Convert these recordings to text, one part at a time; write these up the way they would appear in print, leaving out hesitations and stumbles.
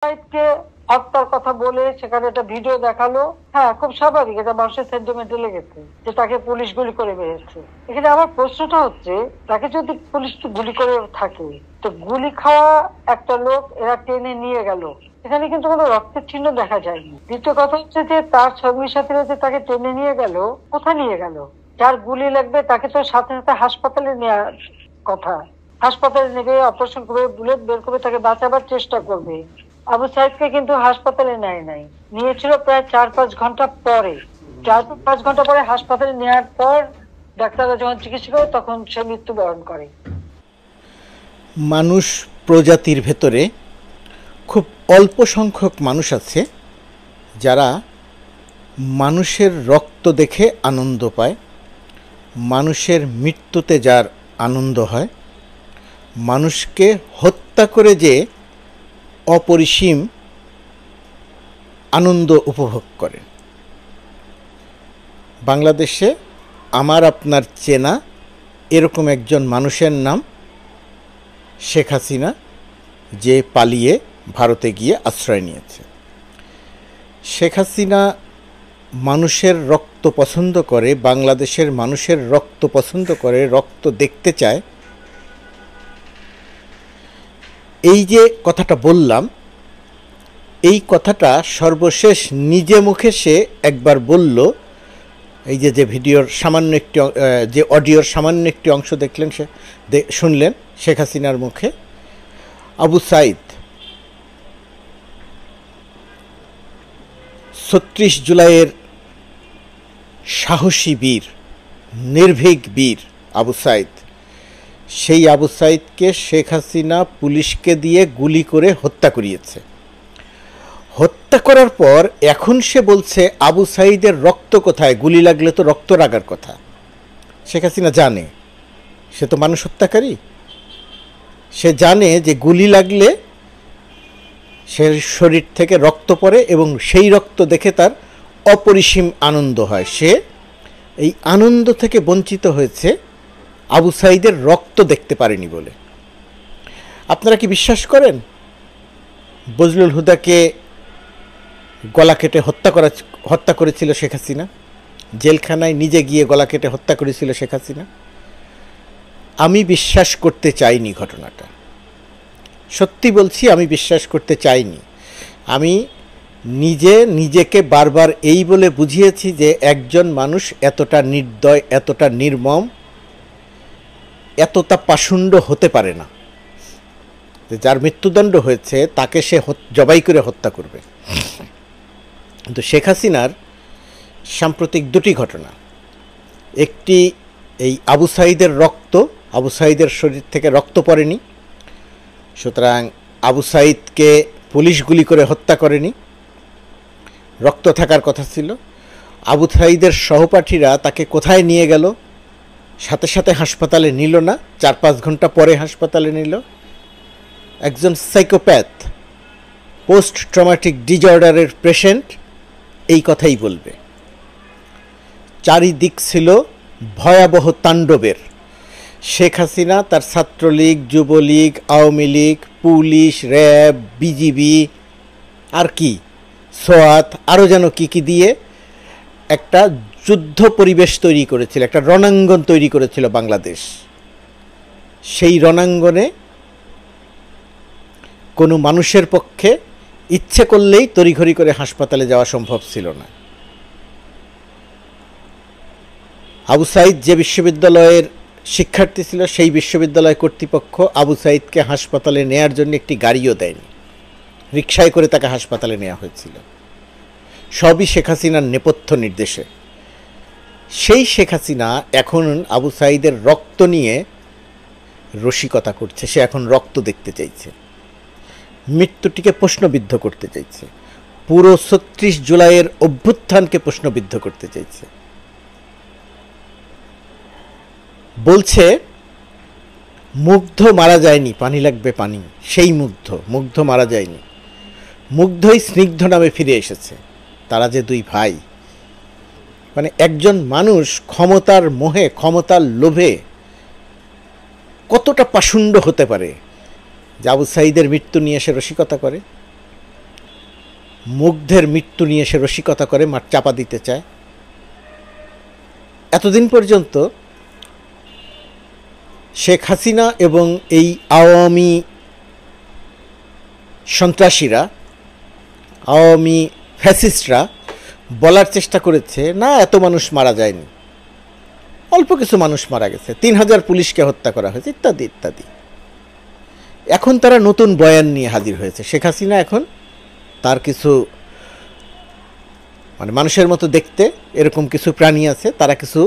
কে হত্যার কথা বলে সেখানে একটা ভিডিও দেখালো। হ্যাঁ, খুব স্বাভাবিক, এটা মানুষের সেন্টিমেন্টে লেগেছে যে তাকে পুলিশ গুলি করে মেরেছে। এখানে আমার প্রশ্নটা হচ্ছে, তাকে যদি পুলিশ গুলি করে থাকে, তো গুলি খাওয়া একটা লোক এরা টেনে নিয়ে গেল, এখানে কিন্তু কোনো রক্তের চিহ্ন দেখা যায়নি। দ্বিতীয় কথা হচ্ছে যে তার সঙ্গী সাথীরা যে তাকে টেনে নিয়ে গেল, কোথায় নিয়ে গেল? যার গুলি লাগবে তাকে তো সাথে সাথে হাসপাতালে নেওয়ার কথা। হাসপাতালে নেবে, অপারেশন করবে, বুলেট বের করবে, তাকে বাঁচাবার চেষ্টা করবে। আবু সাইদকে কিন্তু হাসপাতালে নেয় নাই, নিয়েছিল প্রায় 4-5 ঘন্টা পরে। 4-5 ঘন্টা পরে হাসপাতালে নেওয়ার পর ডাক্তাররা যখন চিকিৎসা করে তখন সে মৃত্যুবরণ করে। মানুষ প্রজাতির ভেতরে খুব অল্প সংখ্যক মানুষ আছে যারা মানুষের রক্ত দেখে আনন্দ পায়, মানুষের মৃত্যুতে যার আনন্দ হয়, মানুষকে হত্যা করে যে অপরিসীম আনন্দ উপভোগ করে। বাংলাদেশে আমার আপনার চেনা এরকম একজন মানুষের নাম শেখ হাসিনা, যে পালিয়ে ভারতে গিয়ে আশ্রয় নিয়েছে। শেখ হাসিনা মানুষের রক্ত পছন্দ করে, বাংলাদেশের মানুষের রক্ত পছন্দ করে, রক্ত দেখতে চায়। এই যে কথাটা বললাম, এই কথাটা সর্বশেষ নিজে মুখে সে একবার বলল। এই যে ভিডিওর সামান্য একটি, যে অডিওর সামান্য একটি অংশ দেখলেন, সে শুনলেন শেখ হাসিনার মুখে। আবু সাইদ ৩৬ জুলাইয়ের সাহসী বীর, নির্ভীক বীর আবু সাইদ, সেই আবু সাইদকে শেখ হাসিনা পুলিশকে দিয়ে গুলি করে হত্যা করিয়েছে। হত্যা করার পর এখন সে বলছে আবু সাইদের রক্ত কোথায়, গুলি লাগলে তো রক্ত লাগার কথা। শেখ হাসিনা জানে, সে তো মানুষ হত্যাকারী, সে জানে যে গুলি লাগলে সে শরীর থেকে রক্ত পড়ে এবং সেই রক্ত দেখে তার অপরিসীম আনন্দ হয়। সে এই আনন্দ থেকে বঞ্চিত হয়েছে আবু সাইদের রক্ত দেখতে পারেনি বলে। আপনারা কি বিশ্বাস করেন বজলুল হুদাকে গলা কেটে হত্যা করেছিল শেখ হাসিনা? জেলখানায় নিজে গিয়ে গলা কেটে হত্যা করেছিল শেখ হাসিনা? আমি বিশ্বাস করতে চাইনি ঘটনাটা, সত্যি বলছি, আমি বিশ্বাস করতে চাইনি। আমি নিজেকে বারবার এই বলে বুঝিয়েছি যে একজন মানুষ এতটা নির্দয়, এতটা নির্মম, এতটা পাষণ্ড হতে পারে না। যার মৃত্যুদণ্ড হয়েছে তাকে সে জবাই করে হত্যা করবে। কিন্তু শেখ হাসিনার সাম্প্রতিক দুটি ঘটনা, একটি এই আবু সাইদের রক্ত, আবু সাইদের শরীর থেকে রক্ত পড়েনি, সুতরাং আবু সাইদকে পুলিশ গুলি করে হত্যা করেনি, রক্ত থাকার কথা ছিল। আবু সাইদের সহপাঠীরা তাকে কোথায় নিয়ে গেল, সাথে সাথে হাসপাতালে নিল না, 4-5 ঘন্টা পরে হাসপাতালে নিল। একজন সাইকোপ্যাথ, পোস্ট ট্রমাটিক ডিজঅর্ডারের পেশেন্ট এই কথাই বলবে। চারিদিক ছিল ভয়াবহ তাণ্ডবের। শেখ হাসিনা তার Chhatra League, Jubo League, Awami League, police, RAB, BGB, আর কি সোয়াত, আরও যেন কী দিয়ে একটা যুদ্ধ পরিবেশ তৈরি করেছিল, একটা রণাঙ্গন তৈরি করেছিল বাংলাদেশ। সেই রণাঙ্গনে কোনো মানুষের পক্ষে ইচ্ছে করলেই তড়িঘড়ি করে হাসপাতালে যাওয়া সম্ভব ছিল না। আবু সাইদ যে বিশ্ববিদ্যালয়ের শিক্ষার্থী ছিল, সেই বিশ্ববিদ্যালয় কর্তৃপক্ষ আবু সাইদকে হাসপাতালে নেয়ার জন্য একটি গাড়িও দেয়নি, রিকশায় করে তাকে হাসপাতালে নেওয়া হয়েছিল, সবই শেখ হাসিনার নেপথ্য নির্দেশে। সেই শেখ হাসিনা এখন আবু সাইদের রক্ত নিয়ে রসিকতা করছে। সে এখন রক্ত দেখতে চাইছে, মৃত্যুটিকে প্রশ্নবিদ্ধ করতে চাইছে, পুরো ৩৬ জুলাইয়ের অভ্যুত্থানকে প্রশ্নবিদ্ধ করতে চাইছে। বলছে মুগ্ধ মারা যায়নি, পানি লাগবে পানি। সেই মুগ্ধ মারা যায়নি, মুগ্ধই স্নিগ্ধ নামে ফিরে এসেছে। তারা যে দুই ভাই, মানে একজন মানুষ ক্ষমতার মোহে, ক্ষমতার লোভে কতটা পাষণ্ড হতে পারে যে আবু সাইদের মৃত্যু নিয়ে সে রসিকতা করে। মুগ্ধের মৃত্যু নিয়ে সে রসিকতা করে চাপা দিতে চায়। এতদিন পর্যন্ত শেখ হাসিনা এবং এই আওয়ামী সন্ত্রাসীরা, আওয়ামী ফ্যাসিস্টরা বলার চেষ্টা করেছে না এত মানুষ মারা যায়নি, অল্প কিছু মানুষ মারা গেছে, 3000 পুলিশকে হত্যা করা হয়েছে, ইত্যাদি ইত্যাদি। এখন তারা নতুন বয়ান নিয়ে হাজির হয়েছে। শেখ হাসিনা এখন তার কিছু মানুষের মতো দেখতে এরকম কিছু প্রাণী আছে, তারা কিছু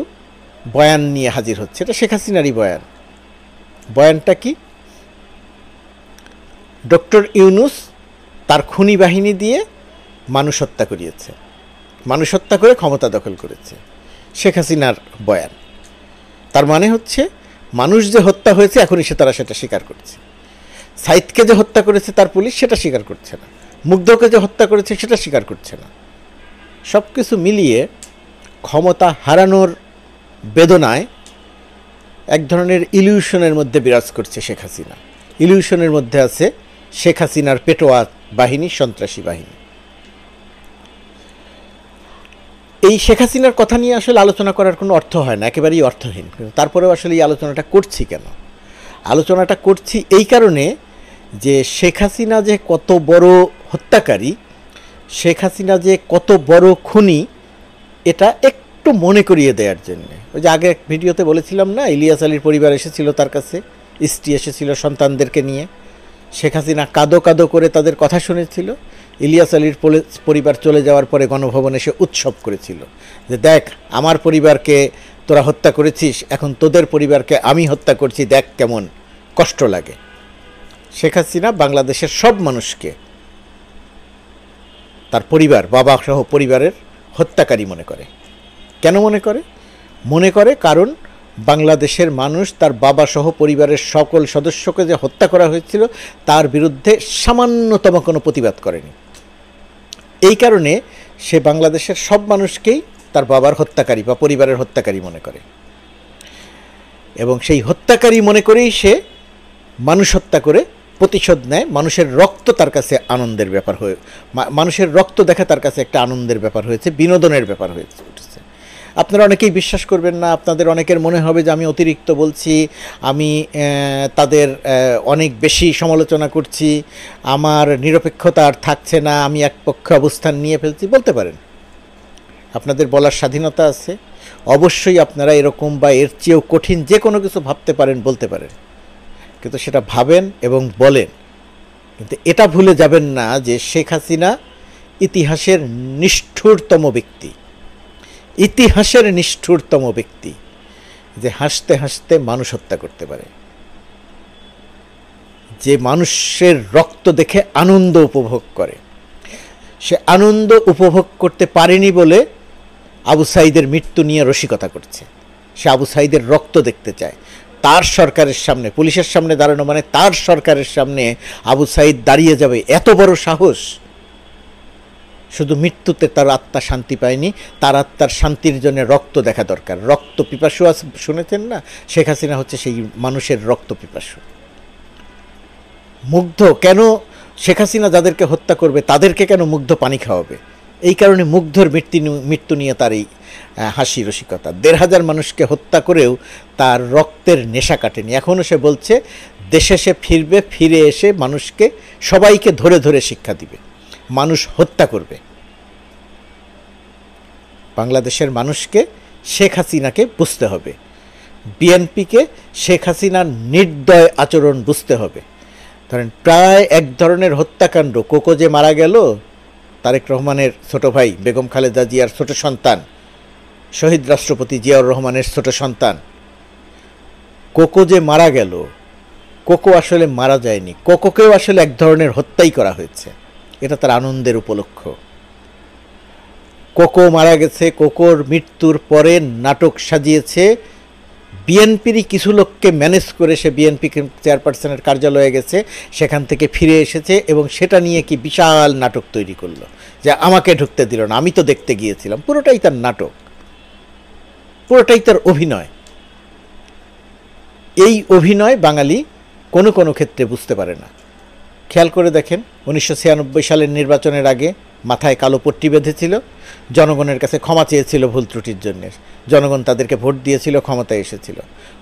বয়ান নিয়ে হাজির হচ্ছে। এটা শেখ হাসিনারই বয়ান। বয়ানটা কি? ডক্টর ইউনূস তার খুনি বাহিনী দিয়ে মানুষ হত্যা করিয়েছে, মানুষ হত্যা করে ক্ষমতা দখল করেছে, শেখ হাসিনার বয়ান। তার মানে হচ্ছে মানুষ যে হত্যা হয়েছে এখনই তারা সেটা স্বীকার করছে। সাইদকে যে হত্যা করেছে তার পুলিশ সেটা স্বীকার করছে না, মুগ্ধকে যে হত্যা করেছে সেটা স্বীকার করছে না। সব কিছু মিলিয়ে ক্ষমতা হারানোর বেদনায় এক ধরনের ইলিউশনের মধ্যে বিরাজ করছে শেখ হাসিনা। ইলিউশনের মধ্যে আছে শেখ হাসিনার পেটোয়া বাহিনী, সন্ত্রাসী বাহিনী। এই শেখ হাসিনার কথা নিয়ে আসলে আলোচনা করার কোনো অর্থ হয় না, একেবারেই অর্থহীন। তারপরেও আসলে এই আলোচনাটা করছি কেন? আলোচনাটা করছি এই কারণে যে শেখ হাসিনা যে কত বড় হত্যাকারী, শেখ হাসিনা যে কত বড় খুনি, এটা একটু মনে করিয়ে দেওয়ার জন্য। ওই যে আগে এক ভিডিওতে বলেছিলাম না, ইলিয়াস আলীর পরিবার এসেছিল তার কাছে, স্ত্রী এসেছিল সন্তানদেরকে নিয়ে, শেখ হাসিনা কাঁদো কাঁদো করে তাদের কথা শুনেছিল। ইলিয়াস আলীর পরিবার চলে যাওয়ার পরে গণভবনে সে উৎসব করেছিল যে দেখ আমার পরিবারকে তোরা হত্যা করেছিস, এখন তোদের পরিবারকে আমি হত্যা করছি, দেখ কেমন কষ্ট লাগে। শেখ হাসিনা বাংলাদেশের সব মানুষকে তার পরিবার, বাবা সহ পরিবারের হত্যাকারী মনে করে। কেন মনে করে? মনে করে কারণ বাংলাদেশের মানুষ তার বাবা সহ পরিবারের সকল সদস্যকে যে হত্যা করা হয়েছিল তার বিরুদ্ধে সামান্যতম কোনো প্রতিবাদ করেনি। এই কারণে সে বাংলাদেশের সব মানুষকেই তার বাবার হত্যাকারী বা পরিবারের হত্যাকারী মনে করে, এবং সেই হত্যাকারী মনে করেই সে মানুষ হত্যা করে প্রতিশোধ নেয়। মানুষের রক্ত তার কাছে আনন্দের ব্যাপার হয়ে, মানুষের রক্ত দেখা তার কাছে একটা আনন্দের ব্যাপার হয়েছে, বিনোদনের ব্যাপার হয়েছে উঠেছে। আপনারা অনেকেই বিশ্বাস করবেন না, আপনাদের অনেকের মনে হবে যে আমি অতিরিক্ত বলছি, আমি তাদের অনেক বেশি সমালোচনা করছি, আমার নিরপেক্ষতা আর থাকছে না, আমি একপক্ষে অবস্থান নিয়ে ফেলছি। বলতে পারেন, আপনাদের বলার স্বাধীনতা আছে। অবশ্যই আপনারা এরকম বা এর চেয়েও কঠিন যে কোনো কিছু ভাবতে পারেন, বলতে পারেন, কিন্তু সেটা ভাবেন এবং বলেন। কিন্তু এটা ভুলে যাবেন না যে শেখ হাসিনা ইতিহাসের নিষ্ঠুরতম ব্যক্তি, ইতিহাসের নিষ্ঠুরতম ব্যক্তি, যে হাসতে হাসতে মানুষ হত্যা করতে পারে, যে মানুষের রক্ত দেখে আনন্দ উপভোগ করে। সে আনন্দ উপভোগ করতে পারেনি বলে আবু সাঈদের মৃত্যু নিয়ে রসিকতা করছে। সে আবু সাঈদের রক্ত দেখতে চায়। তার সরকারের সামনে, পুলিশের সামনে দাঁড়ানো মানে তার সরকারের সামনে আবু সাঈদ দাঁড়িয়ে যাবে, এত বড় সাহস! শুধু মৃত্যুতে তার আত্মা শান্তি পায়নি, তার আত্মার শান্তির জন্য রক্ত দেখা দরকার। রক্ত পিপাসু শুনেছেন না? শেখ হাসিনা হচ্ছে সেই মানুষের রক্ত পিপাসু। মুগ্ধ কেন শেখ হাসিনা যাদেরকে হত্যা করবে তাদেরকে কেন মুগ্ধ পানি খাওয়াবে? এই কারণে মুগ্ধর মৃত্যু নিয়ে তার এই হাসি রসিকতা। 1,500 মানুষকে হত্যা করেও তার রক্তের নেশা কাটেনি। এখনও সে বলছে দেশে সে ফিরবে, ফিরে এসে মানুষকে সবাইকে ধরে ধরে শিক্ষা দিবে, মানুষ হত্যা করবে। বাংলাদেশের মানুষকে শেখ হাসিনাকে বুঝতে হবে, বিএনপিকে শেখ হাসিনার নির্দয় আচরণ বুঝতে হবে। ধরেন প্রায় এক ধরনের হত্যাকাণ্ড, কোকো যে মারা গেল, তারেক রহমানের ছোট ভাই, বেগম খালেদা জিয়ার ছোট সন্তান, শহীদ রাষ্ট্রপতি জিয়াউর রহমানের ছোট সন্তান, কোকো যে মারা গেল, কোকো আসলে মারা যায়নি, কোকোকেও আসলে এক ধরনের হত্যাই করা হয়েছে। এটা তার আনন্দের উপলক্ষ। কোকো মারা গেছে, কোকোর মৃত্যুর পরে নাটক সাজিয়েছে বিএনপিরই কিছু লোককে ম্যানেজ করে। সে বিএনপি চেয়ারপারসনের কার্যালয়ে গেছে, সেখান থেকে ফিরে এসেছে এবং সেটা নিয়ে কি বিশাল নাটক তৈরি করলো যে আমাকে ঢুকতে দিল না, আমি তো দেখতে গিয়েছিলাম। পুরোটাই তার নাটক, পুরোটাই তার অভিনয়। এই অভিনয় বাঙালি কোনো কোনো ক্ষেত্রে বুঝতে পারে না। খেয়াল করে দেখেন, 1996 সালের নির্বাচনের আগে মাথায় কালো পট্টি বেঁধেছিল, জনগণের কাছে ক্ষমা চেয়েছিল ভুল ত্রুটির জন্য। জনগণ তাদেরকে ভোট দিয়েছিল, ক্ষমতায় এসেছিল,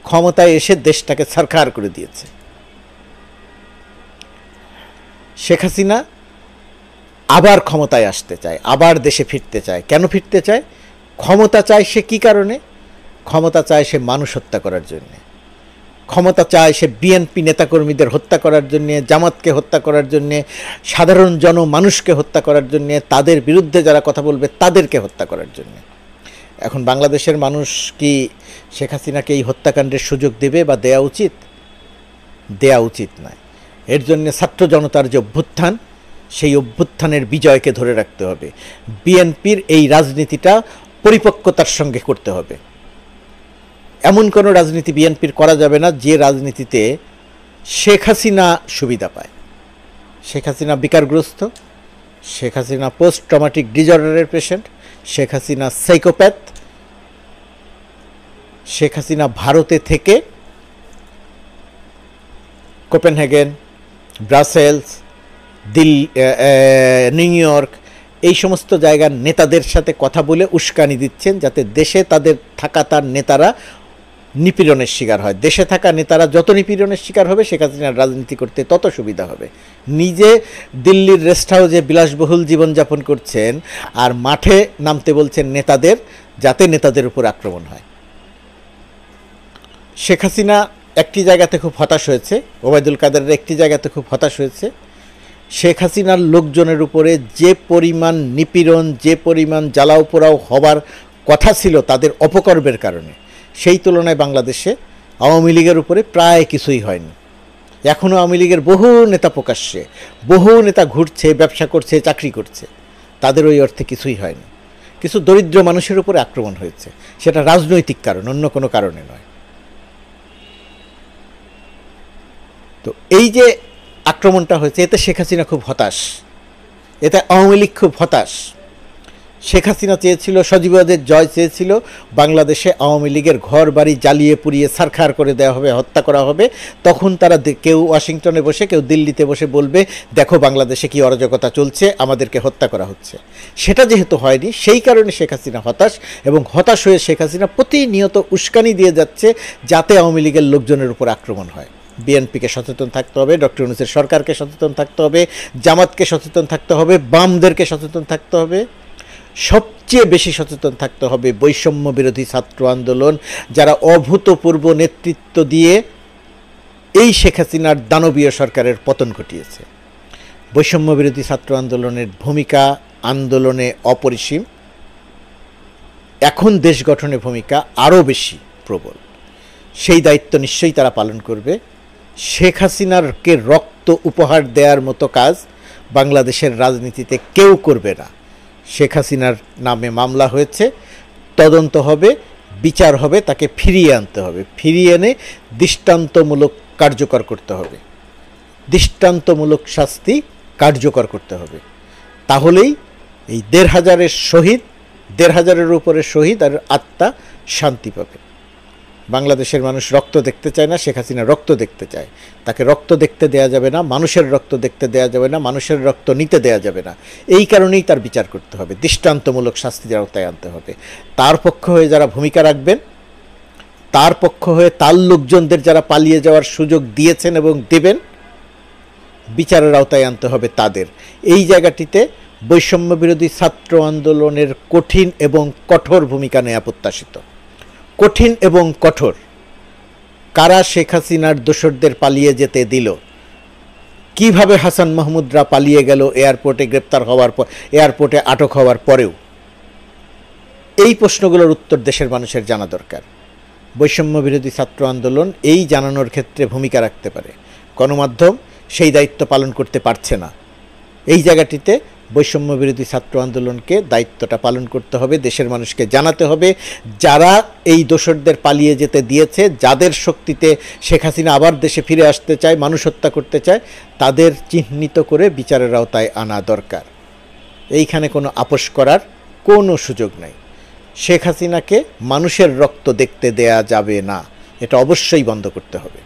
ক্ষমতায় এসে দেশটাকে ছারখার করে দিয়েছে। শেখ হাসিনা আবার ক্ষমতায় আসতে চায়, আবার দেশে ফিরতে চায়। কেন ফিরতে চায়? ক্ষমতা চায় সে কী কারণে? ক্ষমতা চায় সে মানুষ হত্যা করার জন্যে, ক্ষমতা চায় সে বিএনপি নেতাকর্মীদের হত্যা করার জন্যে, জামাতকে হত্যা করার জন্যে, সাধারণ জনমানুষকে হত্যা করার জন্যে, তাদের বিরুদ্ধে যারা কথা বলবে তাদেরকে হত্যা করার জন্যে। এখন বাংলাদেশের মানুষ কি শেখ হাসিনাকে এই হত্যাকাণ্ডের সুযোগ দেবে বা দেয়া উচিত? দেয়া উচিত নয়। এর জন্য ছাত্র জনতার যে অভ্যুত্থান, সেই অভ্যুত্থানের বিজয়কে ধরে রাখতে হবে। বিএনপির এই রাজনীতিটা পরিপক্কতার সঙ্গে করতে হবে। এমন কোনো রাজনীতি বিএনপির করা যাবে না যে রাজনীতিতে শেখ হাসিনা সুবিধা পায়। শেখ হাসিনা বিকারগ্রস্ত, শেখ হাসিনা পোস্ট ট্রমাটিক ডিসঅর্ডারের পেশেন্ট, শেখ হাসিনা সাইকোপ্যাথ, শেখ হাসিনা ভারতে থেকে Copenhagen, Brussels, Delhi, New York, এই সমস্ত জায়গার নেতাদের সাথে কথা বলে উস্কানি দিচ্ছেন যাতে দেশে তাদের থাকা তার নেতারা নিপীড়নের শিকার হয়। দেশে থাকা নেতারা যত নিপীড়নের শিকার হবে শেখ হাসিনার রাজনীতি করতে তত সুবিধা হবে। নিজে দিল্লির রেস্ট হাউসে বিলাসবহুল জীবনযাপন করছেন আর মাঠে নামতে বলছেন নেতাদের, যাতে নেতাদের উপর আক্রমণ হয়। শেখ হাসিনা একটি জায়গাতে খুব হতাশ হয়েছে, ওবায়দুল কাদেরের একটি জায়গাতে খুব হতাশ হয়েছে। শেখ হাসিনার লোকজনের উপরে যে পরিমাণ নিপীড়ন, যে পরিমাণ জ্বালাও পোড়াও হবার কথা ছিল তাদের অপকর্মের কারণে, সেই তুলনায় বাংলাদেশে আওয়ামী লীগের উপরে প্রায় কিছুই হয়নি। এখনও আওয়ামী লীগের বহু নেতা প্রকাশ্যে, বহু নেতা ঘুরছে, ব্যবসা করছে, চাকরি করছে, তাদের ওই অর্থে কিছুই হয়নি। কিছু দরিদ্র মানুষের উপরে আক্রমণ হয়েছে, সেটা রাজনৈতিক কারণ, অন্য কোনো কারণে নয়। তো এই যে আক্রমণটা হয়েছে, এতে শেখ হাসিনা খুব হতাশ, এতে আওয়ামী লীগ খুব হতাশ। শেখ হাসিনা চেয়েছিল, সজীবদের জয় চেয়েছিল, বাংলাদেশে আওয়ামী লীগের ঘর বাড়ি জ্বালিয়ে পুড়িয়ে ছারখার করে দেওয়া হবে, হত্যা করা হবে। তখন তারা কেউ ওয়াশিংটনে বসে, কেউ দিল্লিতে বসে বলবে, দেখো বাংলাদেশে কি অরাজকতা চলছে, আমাদেরকে হত্যা করা হচ্ছে। সেটা যেহেতু হয়নি, সেই কারণে শেখ হাসিনা হতাশ, এবং হতাশ হয়ে শেখ হাসিনা প্রতিনিয়ত উস্কানি দিয়ে যাচ্ছে যাতে আওয়ামী লীগের লোকজনের উপর আক্রমণ হয়। বিএনপিকে সচেতন থাকতে হবে, ডক্টর ইউনূসের সরকারকে সচেতন থাকতে হবে, জামাতকে সচেতন থাকতে হবে, বামদেরকে সচেতন থাকতে হবে, সবচেয়ে বেশি সচেতন থাকতে হবে বৈষম্য বিরোধী ছাত্র আন্দোলন, যারা অভূতপূর্ব নেতৃত্ব দিয়ে এই শেখ হাসিনার দানবীয় সরকারের পতন ঘটিয়েছে। বৈষম্য বিরোধী ছাত্র আন্দোলনের ভূমিকা আন্দোলনে অপরিসীম, এখন দেশ গঠনের ভূমিকা আরও বেশি প্রবল। সেই দায়িত্ব নিশ্চয়ই তারা পালন করবে। শেখ হাসিনারকে রক্ত উপহার দেওয়ার মতো কাজ বাংলাদেশের রাজনীতিতে কেউ করবে না। শেখ হাসিনার নামে মামলা হয়েছে, তদন্ত হবে, বিচার হবে, তাকে ফিরিয়ে আনতে হবে, ফিরিয়ে এনে দৃষ্টান্তমূলক কার্যকর করতে হবে, দৃষ্টান্তমূলক শাস্তি কার্যকর করতে হবে। তাহলেই এই ১৫০০ শহীদ, ১৫০০-এর উপরে শহীদ আর আত্মা শান্তি পাবে। বাংলাদেশের মানুষ রক্ত দেখতে চায় না, শেখ হাসিনা রক্ত দেখতে চায়। তাকে রক্ত দেখতে দেয়া যাবে না, মানুষের রক্ত দেখতে দেয়া যাবে না, মানুষের রক্ত নিতে দেয়া যাবে না। এই কারণেই তার বিচার করতে হবে, দৃষ্টান্তমূলক শাস্তির আওতায় আনতে হবে। তার পক্ষ হয়ে যারা ভূমিকা রাখবেন, তার পক্ষ হয়ে তার লোকজনদের যারা পালিয়ে যাওয়ার সুযোগ দিয়েছেন এবং দেবেন, বিচারের আওতায় আনতে হবে তাদের। এই জায়গাটিতে বৈষম্য বিরোধী ছাত্র আন্দোলনের কঠিন এবং কঠোর ভূমিকা নেওয়া প্রত্যাশিত। কঠিন এবং কঠোর। কারা শেখ হাসিনার দোসরদের পালিয়ে যেতে দিল, কিভাবে হাসান মাহমুদরা পালিয়ে গেল এয়ারপোর্টে গ্রেপ্তার হওয়ার পর, এয়ারপোর্টে আটক হওয়ার পরেও, এই প্রশ্নগুলোর উত্তর দেশের মানুষের জানা দরকার। বৈষম্য বিরোধী ছাত্র আন্দোলন এই জানানোর ক্ষেত্রে ভূমিকা রাখতে পারে, গণমাধ্যম সেই দায়িত্ব পালন করতে পারছে না। এই জায়গাটিতে বৈষম্য বিরোধী ছাত্র আন্দোলনকে দায়িত্বটা পালন করতে হবে, দেশের মানুষকে জানাতে হবে যারা এই দোসরদের পালিয়ে যেতে দিয়েছে, যাদের শক্তিতে শেখ হাসিনা আবার দেশে ফিরে আসতে চায়, মানুষ হত্যা করতে চায়, তাদের চিহ্নিত করে বিচারের আওতায় আনা দরকার। এইখানে কোনো আপোষ করার কোনো সুযোগ নাই। শেখ হাসিনাকে মানুষের রক্ত দেখতে দেয়া যাবে না, এটা অবশ্যই বন্ধ করতে হবে।